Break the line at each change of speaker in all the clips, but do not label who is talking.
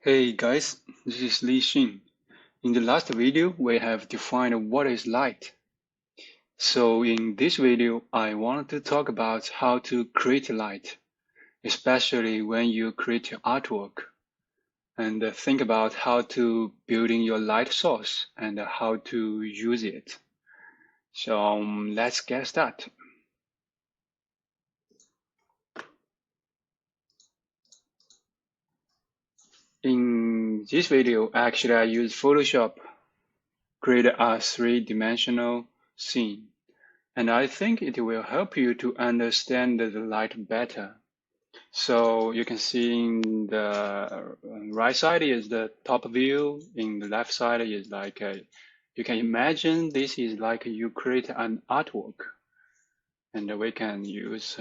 Hey guys, this is Li Xin. In the last video, we have defined what is light. So in this video, I wanted to talk about how to create light, especially when you create your artwork, and think about how to build in your light source and how to use it. So let's get started. In this video, actually I use Photoshop, create a three-dimensional scene. And I think it will help you to understand the light better. So you can see in the right side is the top view, in the left side is like you can imagine this is like you create an artwork, and we can use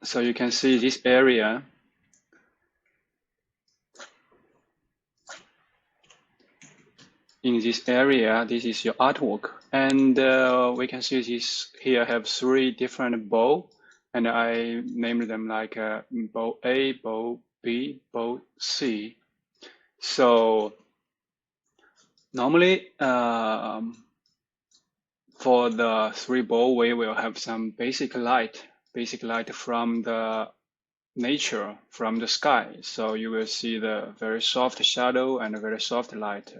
so you can see this area. In this area, this is your artwork, and we can see this here have three different bow, and I named them like bow A, bow B, bow C. So normally for the three bow, we will have some basic light from the nature, from the sky. So you will see the very soft shadow and a very soft light.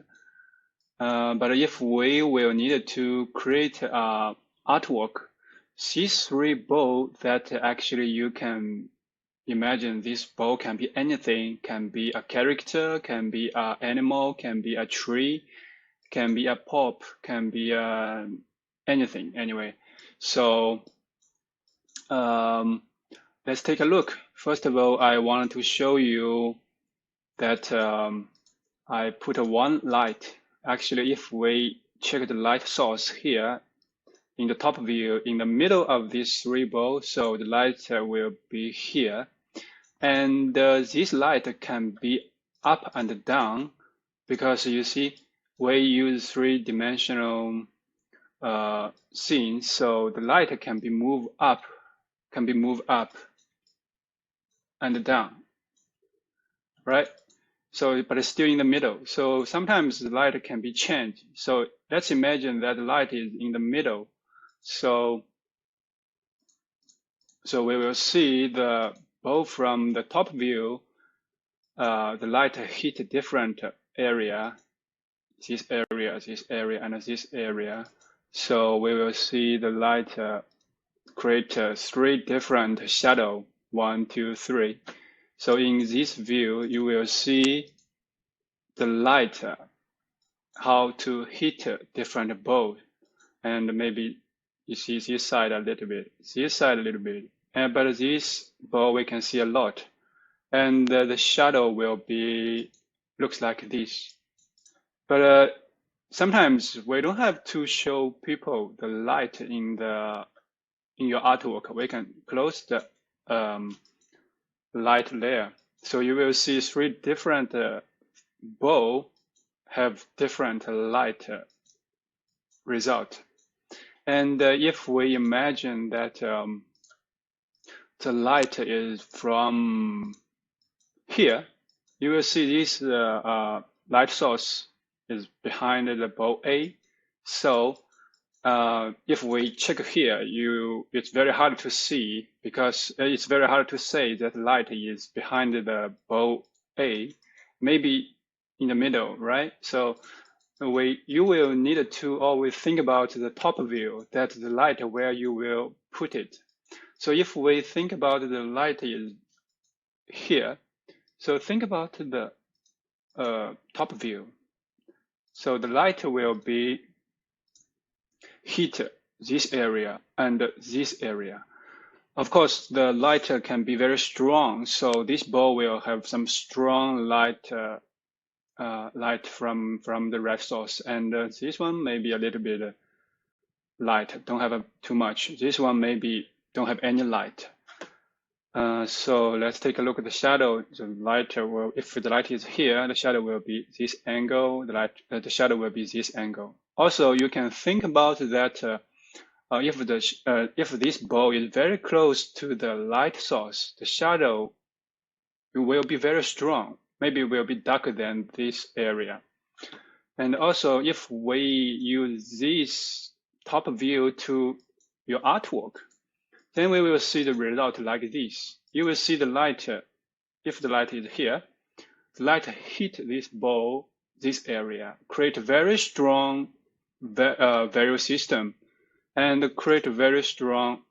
But if we will need to create artwork, these three bow that actually you can imagine this bow can be anything, can be a character, can be an animal, can be a tree, can be a pop, can be anything anyway. So let's take a look. First of all, I wanted to show you that I put one light. Actually, if we check the light source here in the top view, in the middle of these three balls, so the light will be here. And this light can be up and down because you see we use three-dimensional scene, so the light can be moved up and down, right? So, but it's still in the middle. So sometimes the light can be changed. So let's imagine that the light is in the middle. So we will see the both from the top view, the light hit different area, this area, and this area. So we will see the light create three different shadow, 1, 2, 3. So in this view, you will see the light, how to hit different bow. And maybe you see this side a little bit, this side a little bit. But this bow we can see a lot. And the shadow will be, looks like this. But sometimes we don't have to show people the light in your artwork. We can close the light layer. So you will see three different bow have different light result. And if we imagine that the light is from here, you will see this light source is behind the bow A. So if we check here, it's very hard to see because it's very hard to say that light is behind the bow A, maybe in the middle, right? So you will need to always think about the top view, that the light where you will put it. So if we think about the light is here, so think about the top view. So the light will be hit this area and this area. Of course, the light can be very strong, so this ball will have some strong light from the red source, and this one may be a little bit light, don't have too much. This one maybe don't have any light. So let's take a look at the shadow. The light will, if the light is here, the shadow will be this angle. The shadow will be this angle. Also, you can think about that if this bow is very close to the light source, the shadow will be very strong. Maybe will be darker than this area. And also, if we use this top view to your artwork, then we will see the result like this. You will see the light, if the light is here, the light hit this bow, this area, create a very strong value system, and create a very strong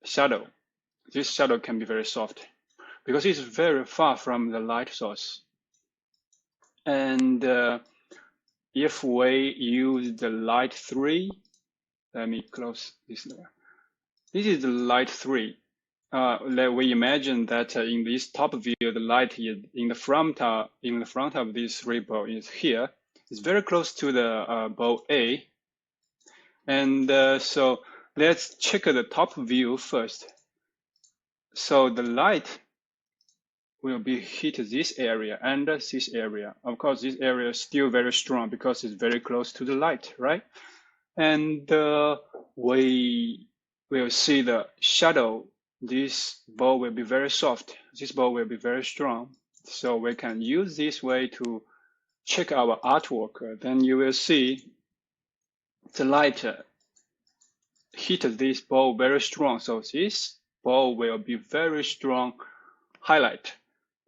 shadow. This shadow can be very soft because it's very far from the light source. And if we use the light 3, let me close this layer. This is the light 3. We imagine that in this top view, the light is in the front of this 3 bow is here. It's very close to the bow A. And so let's check the top view first. So the light will be hit this area and this area. Of course, this area is still very strong because it's very close to the light, right? And we will see the shadow. This bow will be very soft. This bow will be very strong. So we can use this way to check our artwork. Then you will see the light hit this bow very strong. So this bow will be very strong highlight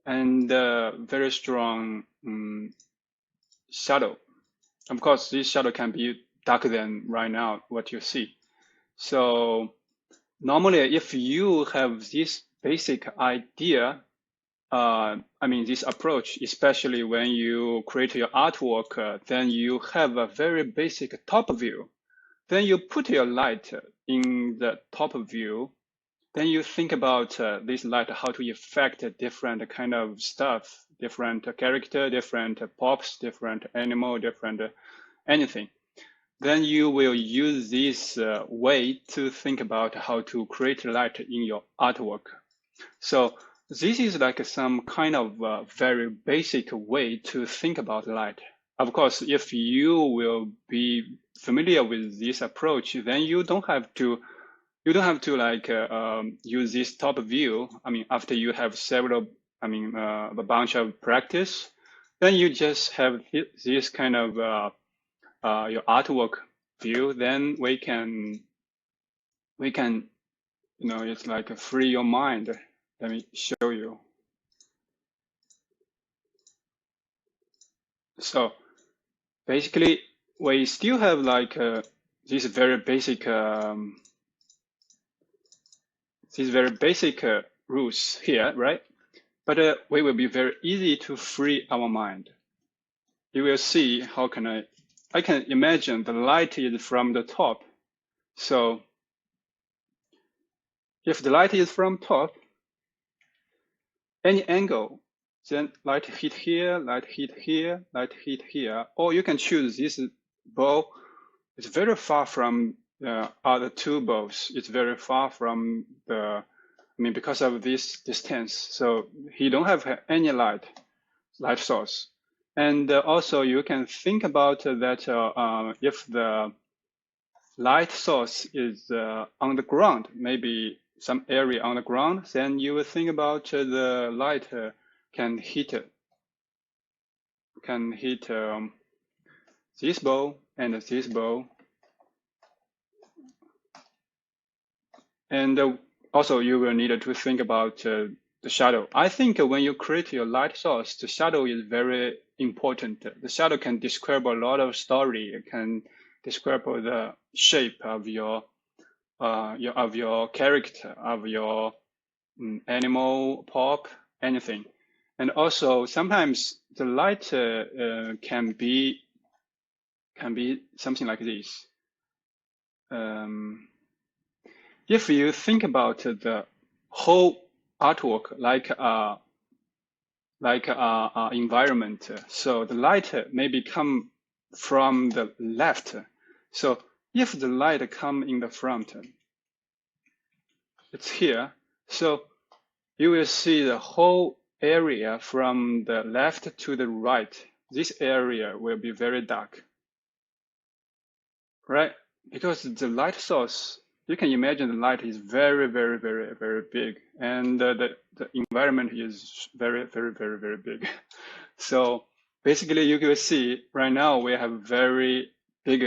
and very strong shadow. Of course, this shadow can be darker than right now what you see. So normally, if you have this basic idea, this approach, especially when you create your artwork, then you have a very basic top view. Then you put your light in the top view. Then you think about this light, how to affect different kind of stuff, different character, different pops, different animal, different anything. Then you will use this way to think about how to create light in your artwork. So this is like some kind of very basic way to think about light. Of course, if you will be familiar with this approach, then you don't have to like use this top view. After you have several, a bunch of practice, then you just have this kind of your artwork view. Then we can, it's like free your mind. Let me show you. So basically, we still have like this very basic rules here, right? But we will be very easy to free our mind. You will see how can I can imagine the light is from the top. So if the light is from top, any angle, then light hit here, light hit here, light hit here, or you can choose this bow. It's very far from the other 2 bows. It's very far from the, because of this distance. So he don't have any light source. And also you can think about that if the light source is on the ground, maybe some area on the ground, then you will think about the light can hit this bow and this bow. And also you will need to think about the shadow. I think when you create your light source, the shadow is very important. The shadow can describe a lot of story. It can describe the shape of your character, of your animal, pop, anything. And also sometimes the light can be something like this. If you think about the whole artwork like environment, so the light maybe come from the left. So if the light come in the front, it's here. So you will see the whole area from the left to the right. This area will be very dark, right? because the light source, you can imagine the light is very, very, very, very big, and the environment is very, very, very, very big. So basically, you can see right now we have very big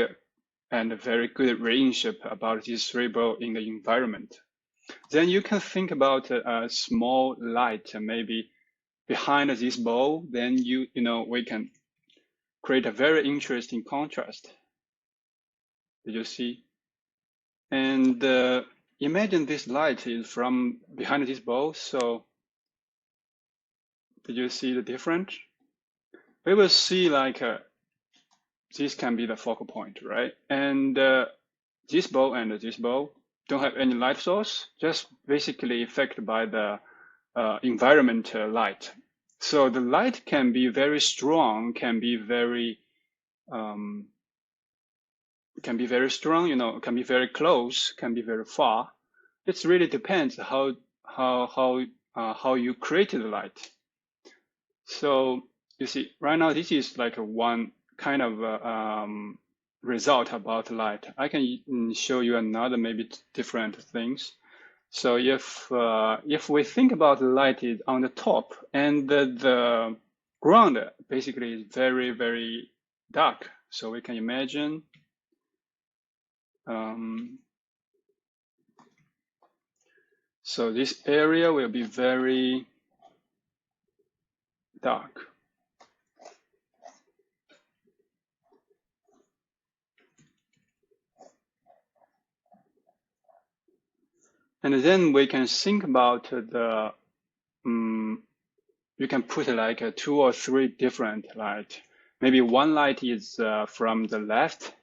and very good range about this rainbow in the environment. Then you can think about a small light maybe behind this bow. Then we can create a very interesting contrast. Did you see? And imagine this light is from behind this bow. So did you see the difference? We will see like this can be the focal point, right? And this bow and this bow don't have any light source, just basically affected by the environment light. So the light can be very strong, can be very strong, can be very close, can be very far. It really depends how you create the light. So you see, right now this is like one kind of result about light. I can show you another maybe different things. So if we think about the light is on the top and the ground basically is very, very dark. So we can imagine so this area will be very dark. And then we can think about the, you can put like 2 or 3 different light. Maybe one light is from the left.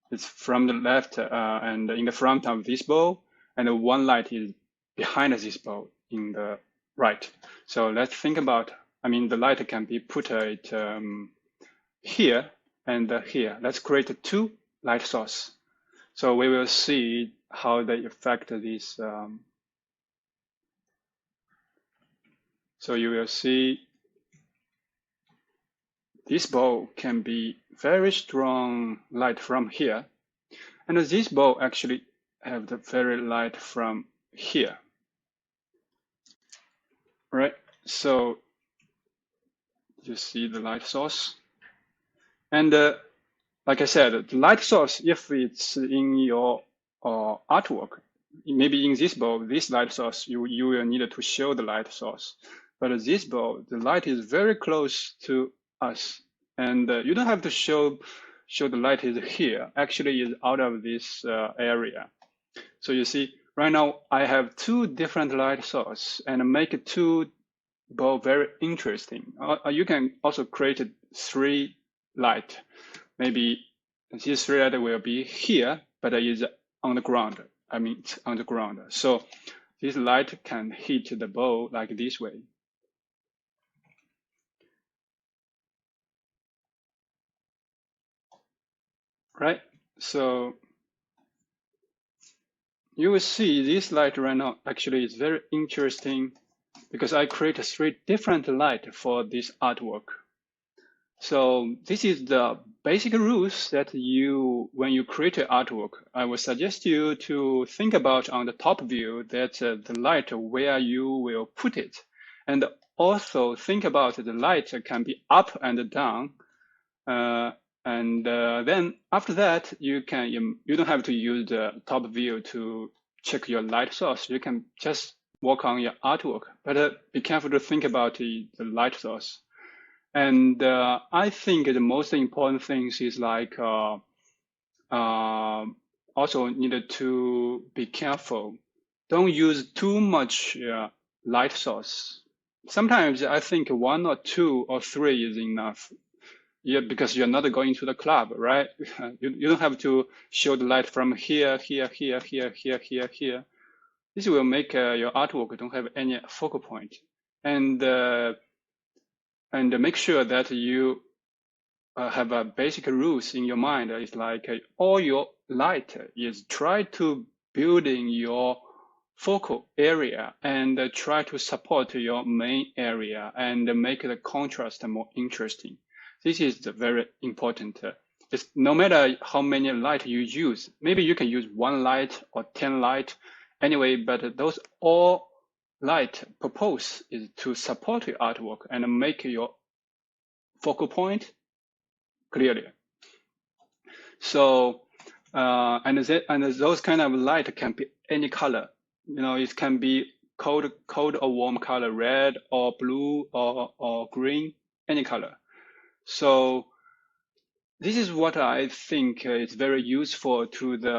It's from the left and in the front of this bow, and one light is behind this bow in the right. So let's think about, the light can be put here and here. Let's create 2 light source. So we will see how they affect this. So you will see this bow can be very strong light from here. And this bow actually have the very light from here. Right? So you see the light source. And like I said, the light source, if it's in your artwork, maybe in this bow, this light source, you will need to show the light source. But this bow, the light is very close to us. And you don't have to show the light is here. Actually, is out of this area. So you see, right now, I have 2 different light sources and make 2 bow very interesting. You can also create 3 light. Maybe this 3 light will be here, but it is on the ground. It's on the ground. So this light can hit the bow like this way. Right? So you will see this light right now actually is very interesting because I created 3 different light for this artwork. So this is the basic rules that when you create an artwork, I would suggest you to think about on the top view that the light where you will put it. And also think about the light can be up and down. And then after that, you don't have to use the top view to check your light source. You can just work on your artwork, but be careful to think about the light source. And I think the most important things is like also needed to be careful. Don't use too much light source. Sometimes I think 1 or 2 or 3 is enough. Yeah, because you're not going to the club, right? You don't have to show the light from here, here, here, here, here, here, here. This will make your artwork don't have any focal point. And make sure that you have a basic rules in your mind. It's like all your light is try to build in your focal area and try to support your main area and make the contrast more interesting. This is very important It's no matter how many light you use. Maybe you can use 1 light or 10 light anyway, but those all light purpose is to support your artwork and make your focal point clearly. So, and those kind of light can be any color. You know, it can be cold or warm color, red or blue or green, any color. So this is what I think is very useful to the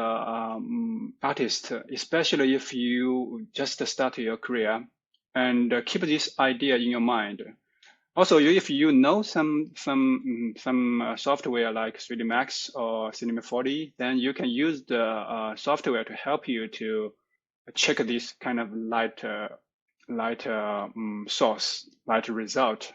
artist, especially if you just start your career, and keep this idea in your mind. Also, if you know some software like 3D Max or Cinema 4D, then you can use the software to help you to check this kind of light source, light result.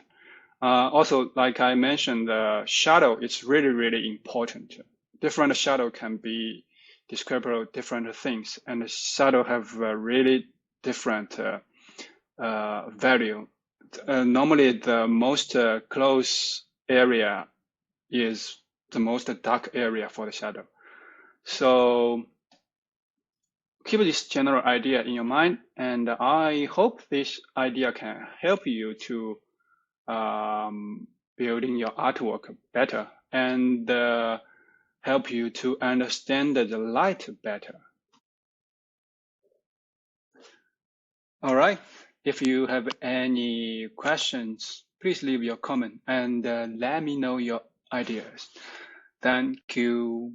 Also, like I mentioned, the shadow is really, really important. Different shadow can be describable different things, and the shadow have a really different value. Normally, the most close area is the most dark area for the shadow. So keep this general idea in your mind, and I hope this idea can help you to building your artwork better and help you to understand the light better. All right. If you have any questions, please leave your comment and let me know your ideas. Thank you.